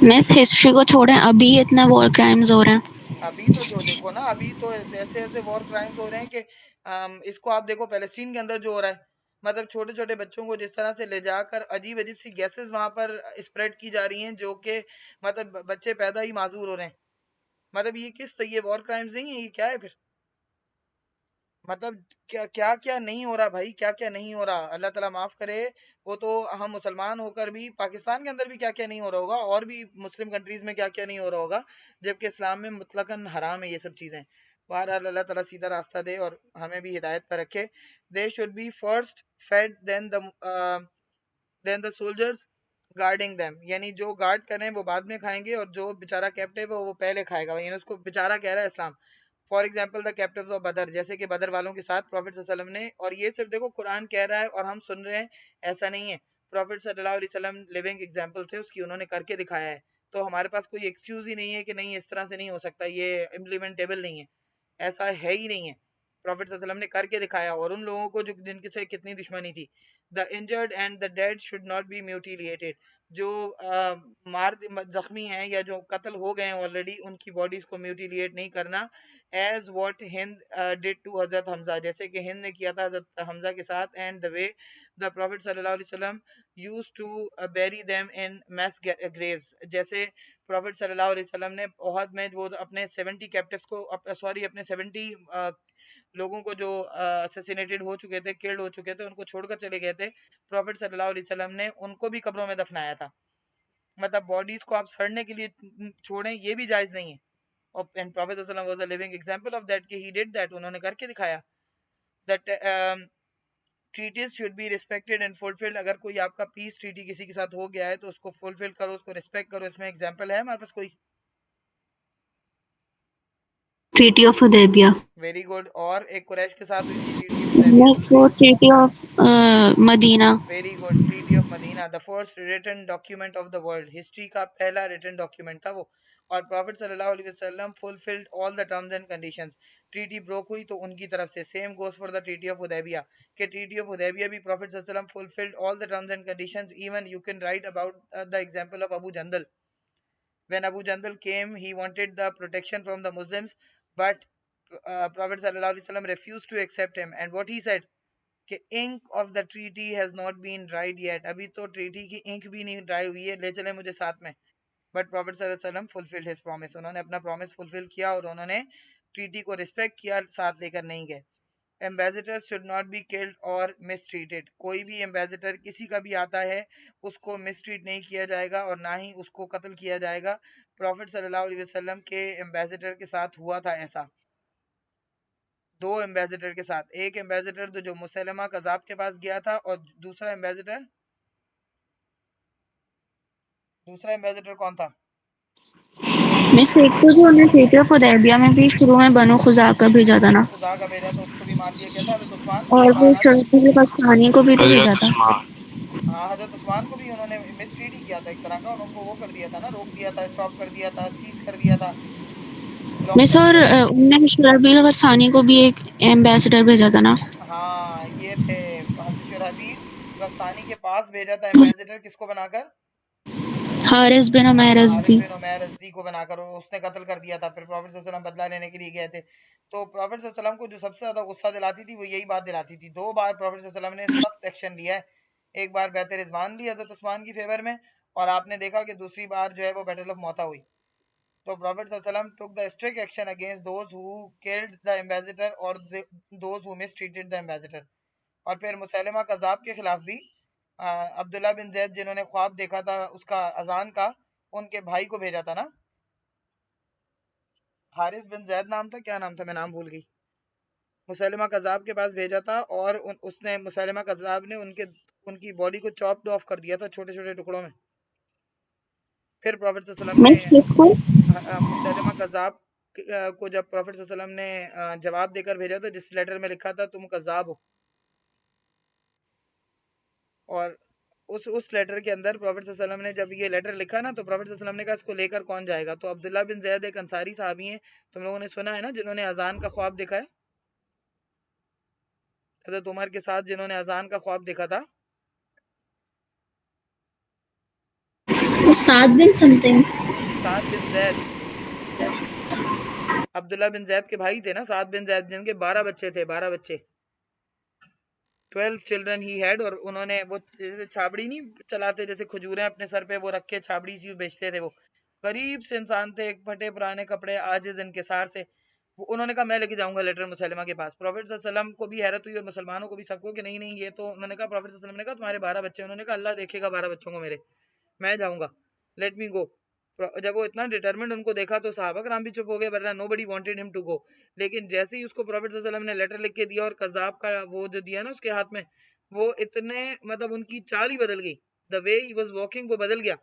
मिस हिस्ट्री को छोड़ें, अभी इतना वॉर क्राइम्स हो रहे हैं। अभी तो जो देखो ना, अभी तो ऐसे ऐसे वॉर क्राइम्स हो रहे हैं कि इसको आप देखो पैलेस्टीन के अंदर जो हो रहा है। मतलब छोटे छोटे बच्चों को जिस तरह से ले जाकर अजीब अजीब सी गैसेस वहां पर स्प्रेड की जा रही हैं, जो कि मतलब बच्चे पैदा ही माजूर हो रहे हैं। मतलब ये किस, ये वॉर क्राइम्स नहीं है, ये क्या है फिर। मतलब क्या क्या क्या नहीं हो रहा भाई, क्या क्या नहीं हो रहा, अल्लाह ताला माफ करे। वो तो हम मुसलमान होकर भी, पाकिस्तान के अंदर भी क्या क्या नहीं हो रहा होगा, और भी मुस्लिम कंट्रीज में क्या क्या नहीं हो रहा होगा, जबकि इस्लाम में मुतलकन हराम है ये सब चीजें। बहरहाल अल्लाह ताला सीधा रास्ता दे और हमें भी हिदायत पर रखे। They should be first fed then the soldiers guarding them. यानी जो गार्ड कर रहे हैं वो बाद में खाएंगे और जो बेचारा कैप्टिव है वो पहले खाएगा। यानी उसको बेचारा कह रहा है इस्लाम। For example the captives of Badr, जैसे कि बदर वालों के साथ प्रॉफिट सल्लल्लाहु अलैहि वसल्लम ने, और ये सिर्फ देखो कुरान कह रहा है और हम सुन रहे हैं, ऐसा नहीं है। प्रॉफिट सल्लल्लाहु अलैहि वसल्लम लिविंग एग्जाम्पल थे उसकी, उन्होंने करके दिखाया है। तो हमारे पास कोई एक्सक्यूज ही नहीं है कि नहीं इस तरह से नहीं हो सकता, ये इम्प्लीमेंटेबल नहीं है, ऐसा है ही नहीं है। प्रॉफिट सल्लल्लाहु अलैहि वसल्लम ने करके दिखाया, और उन लोगों को जो जिनके से कितनी दुश्मनी थी। The injured and the dead should not B mutilated. जो जख्मी हैं या जो कत्ल हो गए हैं ऑलरेडी, उनकी बॉडीज को म्यूटिलिएट नहीं करना। As what Hind did to Hazrat Hamza, जैसे कि हिंद ने किया था हजरत हमजा के साथ। And the way the prophet सल्लल्लाहु अलैहि वसल्लम used to bury them in mass graves, जैसे प्रॉफिट सल्लल्लाहु अलैहि वसल्लम ने ओहद में वो अपने 70 कैप्टिव्स को, सॉरी अपने 70 लोगों को जो असैसिनेटेड हो चुके थे, किल्ड हो चुके थे, उनको छोड़कर चले गए थे, प्रॉफिट सल्लल्लाहु अलैहि वसल्लम ने उनको भी कब्रों में दफनाया था। मतलब बॉडीज को आप सड़ने के लिए छोड़ें, ये भी जायज नहीं है। और एंड प्रॉफिट सल्लल्लाहु अलैहि वसल्लम was a living example of that, कि ही डिड दैट, उन्होंने करके दिखाया। That treaties should be respected and fulfilled. अगर कोई आपका पीस ट्रीटी किसी के साथ हो गया है तो उसको फुलफिल करो, उसको रिस्पेक्ट करो। इसमें एग्जांपल है हमारे पास कोई? Treaty of Hudaybiyyah. Very good. और एक कुरैश के साथ हुई थी ट्रीटी ऑफ हुदैबिया, मिस दूसरी? वो treaty of Medina. Very good, treaty of Medina, the first written document of the world. History का पहला रिटन डॉक्यूमेंट था वो। और प्रॉफिट सल्लल्लाहु अलैहि वसल्लम fulfilled all the terms and conditions. Treaty broke हुई तो उनकी तरफ से, same goes for the treaty of Hudaibiya, के ट्रीटी ऑफ हुदैबिया भी प्रॉफिट सल्लल्लाहु अलैहि वसल्लम fulfilled all the terms and conditions. Even you can write about the example of Abu Jandal. When Abu Jandal came, he wanted the protection from the Muslims, but Prophet sallallahu alaihi wasallam refused to accept him. And what he said, कि ink of the treaty has not been dried yet, अभी तो treaty की ink भी नहीं dry हुई है, ले चले मुझे साथ में। But Prophet sallallahu alaihi wasallam fulfilled his promise, उन्होंने अपना promise fulfill किया और उन्होंने treaty को respect किया, साथ लेकर नहीं गए। Ambassador should not be killed और मिसट्रीटेड। कोई भी एम्बेसडर किसी का भी आता है उसको मिसट्रीट नहीं किया जाएगा और ना ही उसको कत्ल किया जाएगा। प्रॉफिट सल्लल्लाहु अलैहि वसल्लम के एम्बेसडर के साथ हुआ था ऐसा, दो एम्बेसडर के साथ। एक एम्बेसडर तो जो मुसलमा कज़ाब के पास गया था और दूसरा एम्बेसडर कौन था? मिस एक तो जो उन्हें ट्रीटी ऑफ हुदैबिया में भी शुरू में बनु खुज़ा का भेजा था ना, खुदा का भेजा था, उसको भी मार दिया गया था हज़रत उस्मान। और वो बहरहाल शर्फी गस्सानी को भी तो भेजा था। हाँ, हज़रत उस्मान को भी उन्होंने मिसट्रीट ही किया था एक तरह का, उनको वो कर दिया था ना, रोक दिया था, स्टॉप कर दिया था, सीज कर दिया था, ब्लॉक मिस कर और दिया था। उन्होंने शर्फी गस्सानी को भी एक एम्बेसडर भेजा था ना। हाँ, ये थे हज़रत शुरहबील गस्सानी के पास भेजा था एम्बेसडर, किसको बनाकर? हारिस बिन उमैर हारिस अज़दी। बिन उमैर अज़दी को बनाकर, और उसने कत्ल कर दिया था। फिर प्रॉफिट सल्लल्लाहु अलैहि वसल्लम बदला लेने के लिए गए थे। तो प्रॉफिट सल्लल्लाहु अलैहि वसल्लम को जो सबसे ज़्यादा गुस्सा दिलाती थी वो यही बात दिलाती थी। दो बार प्रॉफिट सल्लल्लाहु अलैहि वसल्लम ने सख्त एक्शन लिया है। एक बार बैत रिजवान ली हज़रत उस्मान की फेवर में, और आपने देखा कि दूसरी बार जो है वो बैटल ऑफ मौता हुई। तो प्रॉफिट सल्लल्लाहु अलैहि वसल्लम took the strict action against those who killed the ambassador or those who mistreated the ambassador। और फिर मुसैलिमा कज़ाब के खिलाफ भी अब्दुल्ला बिन जैद जिन्होंने ख्वाब देखा था उसका अजान का, उनके भाई को भेजा था ना, हारिस बिन जैद नाम था, क्या नाम था, मैं नाम भूल गई। मुसैलिमा कज़ाब के पास भेजा था और उसने मुसैलिमा कज़ाब ने उनकी बॉडी को चॉप्ड ऑफ कर दिया था छोटे छोटे टुकड़ों में। फिर प्रॉफिट सल्लल्लाहु अलैहि मिस किसको? वसल्लम ने मुसैलिमा कज़ाब को जब प्रॉफिट सल्लल्लाहु अलैहि वसल्लम ने जवाब देकर भेजा था जिस लेटर में लिखा था तुम कज़ाब हो, और उस लेटर के अंदर प्रॉफिट सल्लल्लाहु अलैहि वसल्लम ने जब ये लेटर लिखा ना तो प्रॉफिट सल्लल्लाहु अलैहि वसल्लम ने कहा इसको लेकर कौन जाएगा। तो अब्दुल्ला बिन जैद एक अंसारी साहबी हैं, तुम लोगों ने सुना है ना, जिन्होंने अजान का ख्वाब देखा है, हज़रत उमर के साथ जिन्होंने अजान का ख्वाब देखा था। साद बिन समथिंग। साद बिन जैद, अब्दुल्ला बिन जैद के भाई थे ना साद बिन जैद, जिनके 12 बच्चे थे, 12 बच्चे, 12 चिल्ड्रन ही हैड। और उन्होंने वो जैसे छाबड़ी नहीं चलाते, जैसे खजूरें अपने सर पे वो रख के छाबड़ी सी बेचते थे, वो गरीब से इंसान थे, एक फटे पुराने कपड़े, आजिज इनकिसार से। उन्होंने कहा मैं लेके जाऊंगा लेटर मुसलमा के पास। प्रॉफिट सल्लल्लाहु अलैहि वसल्लम को भी हैरत हुई और मुसलमानों को भी, सबको, कि नहीं नहीं ये तो, उन्होंने कहा, प्रॉफिट सल्लल्लाहु अलैहि वसल्लम ने कहा तुम्हारे 12 बच्चे, उन्होंने कहा अल्लाह देखेगा 12 बच्चों को मेरे, मैं जाऊंगा, लेट मी गो। जब वो इतना डिटरमिन्ड उनको देखा तो सहाबा कराम भी चुप हो गए, वरना nobody wanted him to go. लेकिन जैसे ही उसको प्रॉफिट सल्लल्लाहु अलैहि वसल्लम ने लेटर लिख के दिया और कज़ाब का वो जो दिया ना उसके हाथ में, वो इतने मतलब उनकी चाल ही बदल गई, the way he was walking वो बदल गया।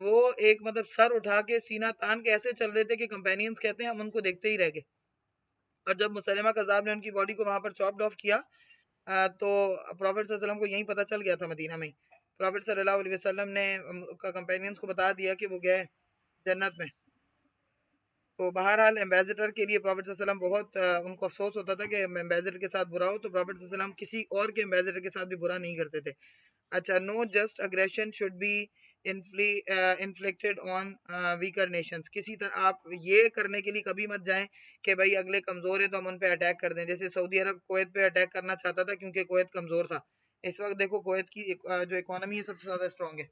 वो एक मतलब सर उठा के सीना तान के ऐसे चल रहे थे कि कंपेनियंस कहते हैं हम उनको देखते ही रह गए। और जब मुसलमा कज़ाब ने उनकी बॉडी को वहां पर चॉप्ड ऑफ किया तो प्रॉफिट सल्लल्लाहु अलैहि वसल्लम को यहीं पता चल गया था मदीना में। प्रॉफिट सल्लल्लाहु अलैहि वसल्लम ने कंपेनियंस को बता दिया कि वो गए जन्नत में। तो बहरहाल एम्बेसडर के लिए प्रॉफिट सल्लल्लाहु अलैहि वसल्लम बहुत उनको अफसोस होता था कि एम्बेसडर के साथ बुरा हो, तो प्रॉफिट सल्लल्लाहु अलैहि वसल्लम किसी और के एम्बेसडर के साथ भी बुरा नहीं करते थे। अच्छा, know just aggression should be inflicted on weaker Nations. किसी तरह आप ये करने के लिए कभी मत जाएं कि भाई अगले कमज़ोर है तो हम उन पे अटैक कर दें। जैसे सऊदी अरब कुवैत पे अटैक करना चाहता था क्योंकि कुवैत कमज़ोर था। इस वक्त देखो कुवैत की जो इकोनॉमी है सबसे ज़्यादा स्ट्रॉन्ग है।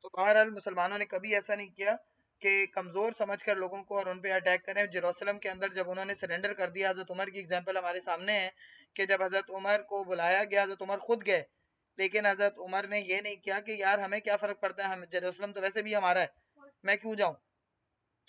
तो बहरहाल मुसलमानों ने कभी ऐसा नहीं किया कि कमज़ोर समझकर लोगों को और उन पे अटैक करें। जेरूसलम के अंदर जब उन्होंने सरेंडर कर दिया, हज़रत उमर की एग्जांपल हमारे सामने है कि जब हज़रत उमर को बुलाया गया, हज़रत उमर खुद गए, लेकिन हज़रत उमर ने ये नहीं किया कि यार हमें क्या फ़र्क पड़ता है, हम जेरूसलम तो वैसे भी हमारा है, मैं क्यों जाऊँ।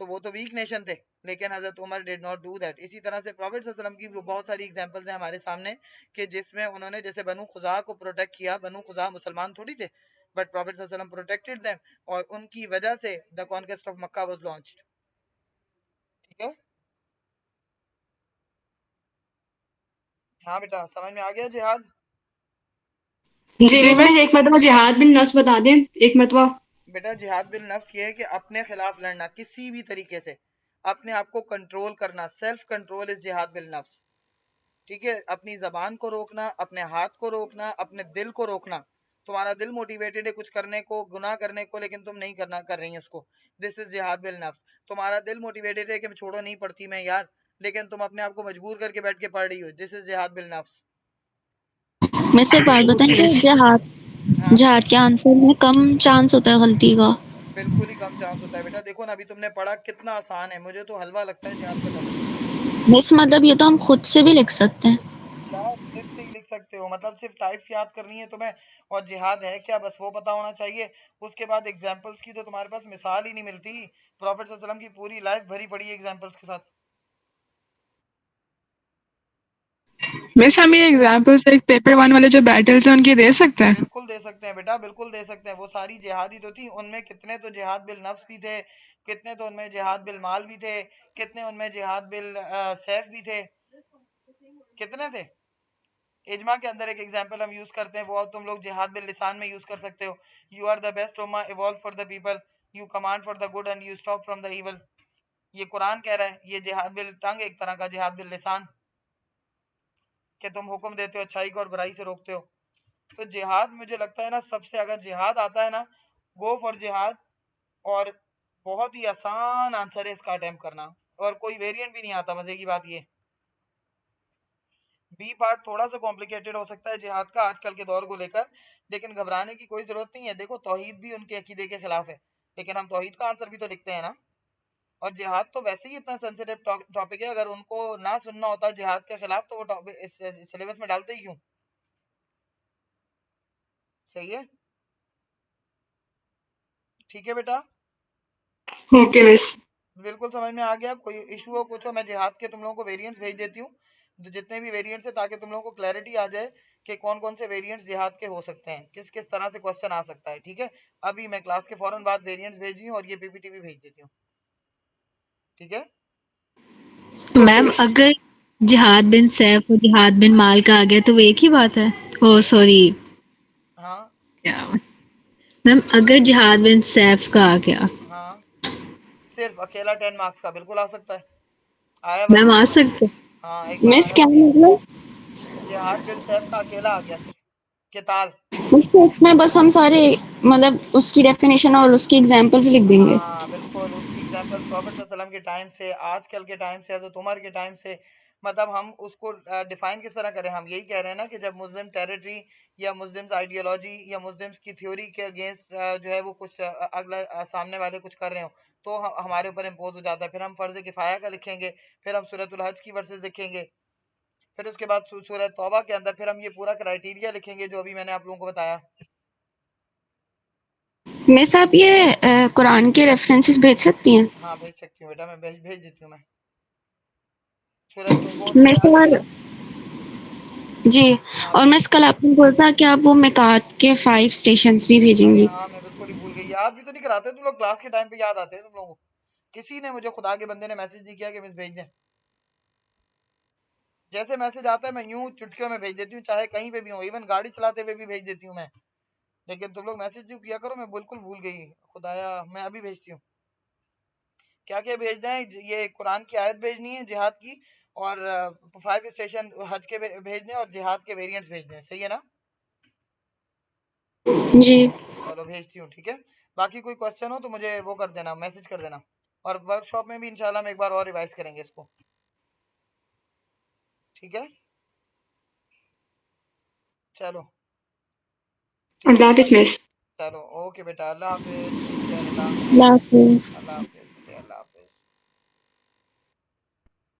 तो वो तो वीक नेशन थे, लेकिन Hazrat Umar did not do that. इसी तरह से प्रॉफिट सल्लल्लाहु अलैहि वसल्लम की बहुत सारी एग्जांपल्स हैं हमारे सामने कि जिसमें उन्होंने जैसे बनु खुज़ा को प्रोटेक्ट किया। बनु खुज़ा मुसलमान थोड़ी थे, बट प्रॉफिट सल्लल्लाहु अलैहि वसल्लम प्रोटेक्टेड देम, और उनकी वजह से the conquest of Mecca was launched. ठीक है, हाँ बेटा, समझ में आ गया जिहाद? जी मिस, एक मरतबा जिहाद बिन नफ्स बता दें, एक मरतबा। बेटा जिहाद बिल नफ्स ये है कि अपने खिलाफ लड़ना किसी भी तरीके से, अपने आप को कंट्रोल करना, सेल्फ कंट्रोल इज जिहाद बिल नफ्स। ठीक है, अपनी जबान को रोकना, अपने हाथ को रोकना, अपने दिल को रोकना। तुम्हारा दिल मोटिवेटेड है कुछ करने को, गुनाह करने को, लेकिन तुम नहीं करना कर रही है उसको, दिस इज जिहाद बिल नफ्स। तुम्हारा दिल मोटिवेटेड है कि मैं छोड़ो नहीं पढ़ती मैं यार, लेकिन तुम अपने आप को मजबूर करके बैठ के पढ़ रही हो, दिस इज जिहाद बिल नफ्स। मिस एक बात बताएं कि जहाद हाँ, जहाद के आंसर में कम चांस होता है गलती का। बिल्कुल ही कम चांस होता है बेटा। देखो ना अभी तुमने पढ़ा कितना आसान है, मुझे तो हलवा लगता है जिहाद का टॉपिक। मिस मतलब ये तो हम खुद से भी लिख सकते हैं। हो, मतलब सिर्फ टाइप्स याद करनी है तुम्हें और जिहाद है क्या बस वो पता होना चाहिए। उसके बाद एग्जाम्पल्स की तो तुम्हारे पास मिसाल ही नहीं मिलती। प्रॉफेट सल्लल्लाहु अलैहि वसल्लम की पूरी लाइफ भरी पड़ी है एग्जाम्पल्स के साथ। मिस हम ये एग्जाम्पल्स एक पेपर वन वाले जो बैटल्स हैं उनके दे सकते हैं? बिल्कुल दे सकते हैं बेटा, बिल्कुल दे सकते हैं। वो सारी जिहादी तो थी, उनमें कितने तो जिहाद बिल नफ्स भी थे, कितने तो उनमें जिहाद बिल माल भी थे, कितने उनमें जिहाद बिल सैफ भी थे, कितने थे। इजमा के अंदर एक एग्जांपल हम यूज करते हैं, वो तुम लोग जिहाद बिल लिसान में यूज कर सकते हो। यू आर द बेस्ट उम्मा, evolve for the people, you command for the good and you stop from the evil. ये कुरान कह रहा है। ये जिहाद बिल टंग एक तरह का जिहाद बिल लिसान, कि तुम हुक्म देते हो अच्छाई को और बुराई से रोकते हो। तो जिहाद मुझे लगता है ना, सबसे अगर जिहाद आता है ना, गो फॉर जिहाद। और बहुत ही आसान आंसर है इसका अटेम्प्ट करना, और कोई वेरिएंट भी नहीं आता। मजे की बात ये, बी पार्ट थोड़ा सा कॉम्प्लिकेटेड हो सकता है जिहाद का आजकल के दौर को लेकर, लेकिन घबराने की कोई जरूरत नहीं है। देखो तौहीद भी उनके अकीदे के खिलाफ है, लेकिन हम तौहीद का आंसर भी तो लिखते हैं ना। और जिहाद तो वैसे ही इतना सेंसिटिव टॉपिक है, अगर उनको ना सुनना होता जिहाद के खिलाफ तो वो टॉपिक इस सिलेबस में डालते ही क्यों। सही है, ठीक है बेटा, ओके मिस। बिल्कुल समझ में आ गया। कोई इशू हो कुछ हो, मैं जिहाद के तुम लोगों को वेरिएंट्स भेज देती हूँ, जितने भी वेरिएंट्स है, ताकि तुम लोगों को क्लैरिटी आ जाए कि कौन कौन से वेरिएंट्स जिहाद के हो सकते हैं, किस किस तरह से क्वेश्चन आ सकता है। ठीक है, अभी मैं क्लास के फौरन बाद वेरिएंट्स भेजी हूँ और ये पीपीटी भी भेज देती हूँ। ठीक है, मैम अगर जिहाद बिन सैफ और जिहाद बिन माल का आ गया तो वो एक ही बात है। ओ सॉरी, हाँ क्या मैम, अगर जिहाद बिन सैफ का आ गया, हाँ, सिर्फ अकेला 10 मार्क्स का बिल्कुल आ सकता है। आया मैम वरना, आ सकते? हाँ एक बार मिस आया क्या था। मतलब? जिहाद बिन सैफ का अकेला आ गया सिर्फ, किताल। उसको उसमें बस हम सारे मतलब उसकी डेफिनेशन और उसकी एग्जांपल्स लिख देंगे। हाँ बिल्कुल, उसकी एग्जांपल्स प्रॉफेट सल्लल्लाहु अलैहि वसल्लम के टाइम से, आजकल के टाइम से, हज़रत उमर के टाइम से। मतलब हम उसको डिफाइन किस तरह करें। हम यही कह रहे हैं ना कि जब मुस्लिम टेरिटरी या मुस्लिम्स आइडियोलॉजी या मुस्लिम्स की थ्योरी के अगेंस्ट जो है वो कुछ अगला सामने वाले कुछ कर रहे हो, तो हमारे ऊपर इम्पोज हो जाता है। फिर हम फर्ज किफ़ाया का लिखेंगे, फिर हम सूरतुल हज की वर्सेस लिखेंगे, फिर उसके बाद सूरह तौबा के अंदर फिर हम ये पूरा क्राइटेरिया लिखेंगे जो अभी मैंने आप लोगों को बताया। मिस आप ये कुरान के रेफरेंसेस भेज सकती हैं? हाँ भेज सकती हूँ बेटा, मैं भेज भेज देती हूँ मैं। सूरत वो मिस सूरह हज के, और जी, हाँ और मिस कल आपने बोला था कि आप वो मिकात के 5 स्टेशंस भी अरे भेजेंगी। हाँ मैं बिल्कुल ही भूल गई। याद भी तो नहीं कराते तुम लोग, क्लास के टाइम पे याद आते हैं तुम लोगों को। किसी ने मुझे खुदा के बंदे ने मैसेज नहीं किया कि मिस भेज दें। जैसे मैसेज आता है मैं यूं चुटकियों में भेज देती हूँ, चाहे कहीं पे भी हूँ, इवन गाड़ी चलाते हुए भी भेज देती हूँ मैं। लेकिन तुम लोग मैसेज जो किया करो, मैं बिल्कुल भूल गई। खुदाया, मैं अभी भेजती हूँ। क्या क्या भेजना है, ये कुरान की आयत भेजनी है जिहाद की, और 5 स्टेशन हज के भेजने, और जिहाद के वेरिएंट्स भेजने हैं। सही है ना, जी। चलो भेजती हूँ। ठीक है, बाकी कोई क्वेश्चन हो तो मुझे वो कर देना, मैसेज कर देना। और वर्कशॉप में भी इंशाल्लाह हम एक बार और रिवाइज करेंगे इसको। ठीक है, चलो ठीक है अल्लाह बेटा, हाफिज मिस। चलो ओके बेटा, अल्लाह हाफिज, टेक केयर बेटा, अल्लाह हाफिज़। अल्लाह हाफिज।